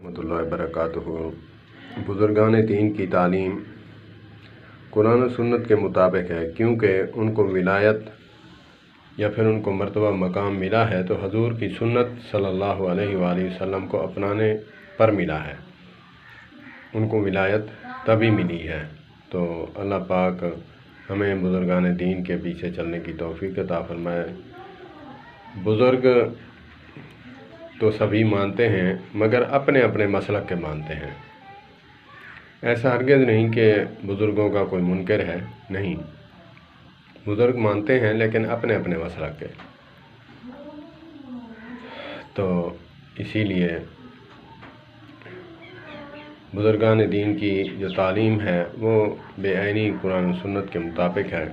رحمۃ اللہ وبرکاتہ۔ بزرگان دین کی تعلیم قرآن و سنت کے مطابق ہے، کیونکہ ان کو ولایت یا پھر ان کو مرتبہ مقام ملا ہے تو حضور کی سنت صلی اللہ علیہ وآلہ وسلم کو اپنانے پر ملا ہے، ان کو ولایت تبھی ملی ہے۔ تو اللہ پاک ہمیں بزرگان دین کے پیچھے چلنے کی توفیق عطا فرمائے۔ بزرگ تو سبھی مانتے ہیں مگر اپنے اپنے مسلک کے مانتے ہیں۔ ایسا ہرگز نہیں کہ بزرگوں کا کوئی منکر ہے، نہیں، بزرگ مانتے ہیں لیکن اپنے اپنے مسلک کے۔ تو اسی لیے بزرگان دین کی جو تعلیم ہے وہ بے عینی قرآن و سنت کے مطابق ہے۔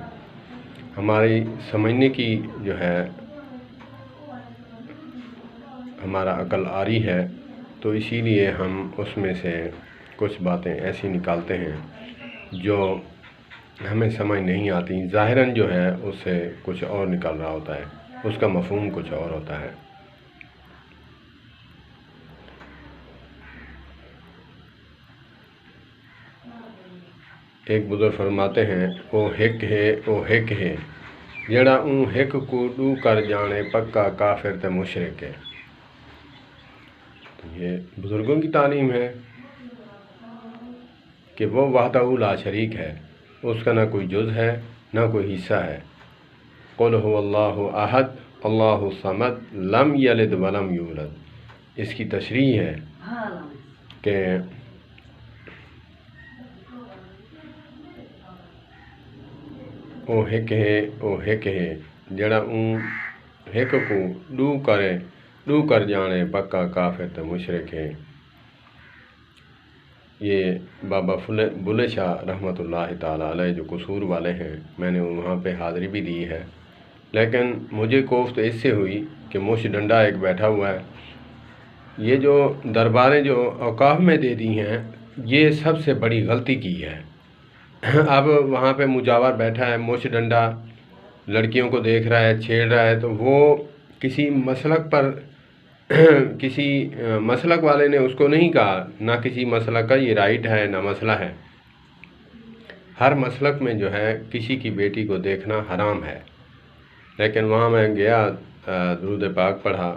ہماری سمجھنے کی جو ہے ہمارا عقل آری ہے، تو اسی لیے ہم اس میں سے کچھ باتیں ایسی نکالتے ہیں جو ہمیں سمجھ نہیں آتی۔ ظاہراً جو ہے اس سے کچھ اور نکل رہا ہوتا ہے، اس کا مفہوم کچھ اور ہوتا ہے۔ ایک بزرگ فرماتے ہیں، او ہک ہے جڑا اون ہک کو ڈو کر جانے پکا کافر تے مشرک ہے۔ یہ بزرگوں کی تعلیم ہے کہ وہ وحدہ لا شریک ہے، اس کا نہ کوئی جز ہے نہ کوئی حصہ ہے۔ قل هو اللہ احد اللہ الصمد لم یلد ولم یولد۔ اس کی تشریح ہے کہ او ہک ہے جڑا اون ہک کو ڈو کر جانے پکا کافر تے مشرک ہے۔ یہ بابا بلے شاہ رحمۃ اللہ تعالیٰ علیہ جو قصور والے ہیں، میں نے وہاں پہ حاضری بھی دی ہے، لیکن مجھے کوفت اس سے ہوئی کہ مش ڈنڈا ایک بیٹھا ہوا ہے۔ یہ جو درباریں جو اوقاف میں دے دی ہیں، یہ سب سے بڑی غلطی کی ہے۔ اب وہاں پہ مجاور بیٹھا ہے، مش ڈنڈا لڑکیوں کو دیکھ رہا ہے، چھیڑ رہا ہے، تو وہ کسی مسلک پر کسی مسلک والے نے اس کو نہیں کہا، نہ کسی مسلک کا یہ رائٹ ہے نہ مسئلہ ہے۔ ہر مسلک میں جو ہے کسی کی بیٹی کو دیکھنا حرام ہے، لیکن وہاں میں گیا، درود پاک پڑھا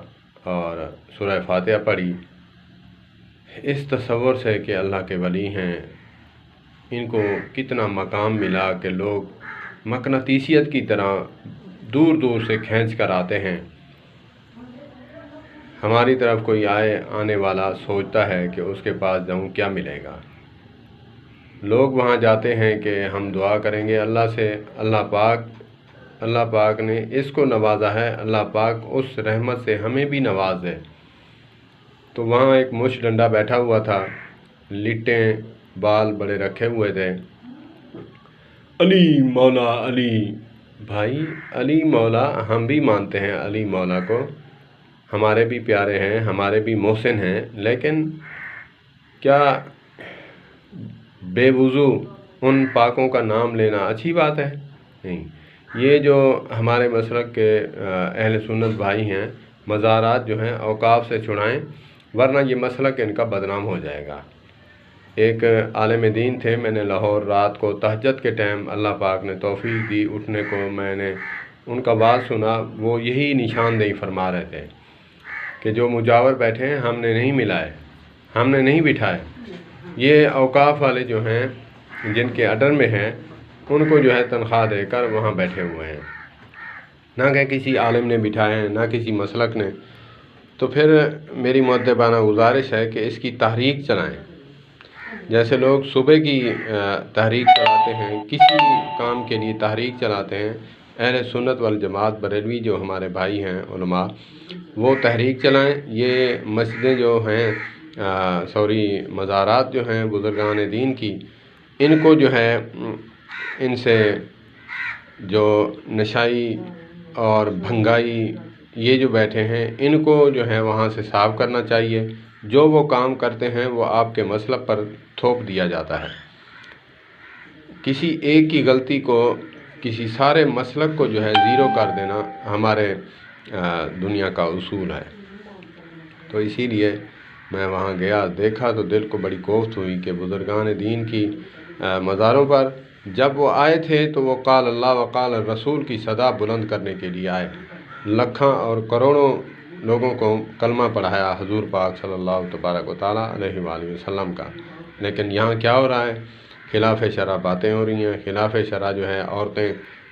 اور سورہ فاتحہ پڑھی، اس تصور سے کہ اللہ کے ولی ہیں، ان کو کتنا مقام ملا کہ لوگ مقناطیسیت کی طرح دور دور سے کھینچ کر آتے ہیں۔ ہماری طرف کوئی آنے والا سوچتا ہے کہ اس کے پاس جاؤں کیا ملے گا۔ لوگ وہاں جاتے ہیں کہ ہم دعا کریں گے اللہ سے، اللہ پاک نے اس کو نوازا ہے، اللہ پاک اس رحمت سے ہمیں بھی نواز دے۔ تو وہاں ایک مش ڈنڈا بیٹھا ہوا تھا، لٹیں بال بڑے رکھے ہوئے تھے، علی مولا علی۔ بھائی علی مولا ہم بھی مانتے ہیں، علی مولا کو ہمارے بھی پیارے ہیں، ہمارے بھی محسن ہیں، لیکن کیا بے وضو ان پاکوں کا نام لینا اچھی بات ہے؟ نہیں۔ یہ جو ہمارے مسلک کے اہل سنت بھائی ہیں، مزارات جو ہیں اوقاف سے چھڑائیں، ورنہ یہ مسلک ان کا بدنام ہو جائے گا۔ ایک عالم دین تھے، میں نے لاہور رات کو تہجد کے ٹائم اللہ پاک نے توفیق دی اٹھنے کو، میں نے ان کا بات سنا، وہ یہی نشاندہی فرما رہے تھے کہ جو مجاور بیٹھے ہیں ہم نے نہیں ملائے، ہم نے نہیں بٹھائے۔ یہ اوقاف والے جو ہیں جن کے اڈر میں ہیں، ان کو جو ہے تنخواہ دے کر وہاں بیٹھے ہوئے ہیں، نہ کہ کسی عالم نے بٹھائے ہیں، نہ کسی مسلک نے۔ تو پھر میری مؤدبانہ گزارش ہے کہ اس کی تحریک چلائیں، جیسے لوگ صبح کی تحریک چلاتے ہیں، کسی کام کے لیے تحریک چلاتے ہیں۔ اہل سنت والجماعت بریلوی جو ہمارے بھائی ہیں علماء، وہ تحریک چلائیں۔ یہ مسجدیں جو ہیں مزارات جو ہیں بزرگان دین کی، ان کو جو ہے ان سے جو نشائی اور بھنگائی یہ جو بیٹھے ہیں، ان کو جو ہے وہاں سے صاف کرنا چاہیے۔ جو وہ کام کرتے ہیں وہ آپ کے مسلک پر تھوپ دیا جاتا ہے۔ کسی ایک کی غلطی کو کسی سارے مسلک کو جو ہے زیرو کر دینا ہمارے دنیا کا اصول ہے۔ تو اسی لیے میں وہاں گیا، دیکھا تو دل کو بڑی کوفت ہوئی کہ بزرگان دین کی مزاروں پر جب وہ آئے تھے تو وہ قال اللہ و قال الرسول کی صدا بلند کرنے کے لیے آئے، لاکھوں اور کروڑوں لوگوں کو کلمہ پڑھایا حضور پاک صلی اللہ تبارک و تعالیٰ علیہ وآلہ وسلم کا۔ لیکن یہاں کیا ہو رہا ہے؟ خلاف شرع باتیں ہو رہی ہیں، خلاف شرع جو ہے عورتیں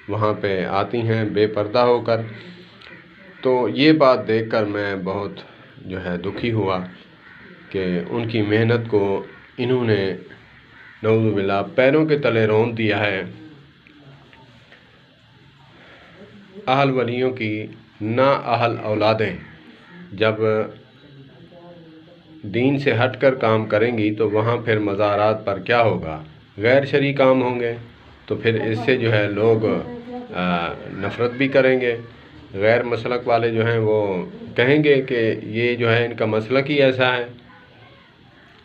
وہاں پہ آتی ہیں بے پردہ ہو کر۔ تو یہ بات دیکھ کر میں بہت جو ہے دکھی ہوا کہ ان کی محنت کو انہوں نے نعوذ باللہ پیروں کے تلے رون دیا ہے۔ اہل ولیوں کی نا اہل اولادیں جب دین سے ہٹ کر کام کریں گی تو وہاں پھر مزارات پر کیا ہوگا؟ غیر شرعی کام ہوں گے، تو پھر اس سے جو ہے لوگ نفرت بھی کریں گے۔ غیر مسلک والے جو ہیں وہ کہیں گے کہ یہ جو ہے ان کا مسلک ہی ایسا ہے۔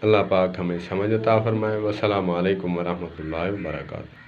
اللہ پاک ہمیں سمجھ عطا فرمائے۔ والسلام علیکم ورحمۃ اللہ وبرکاتہ۔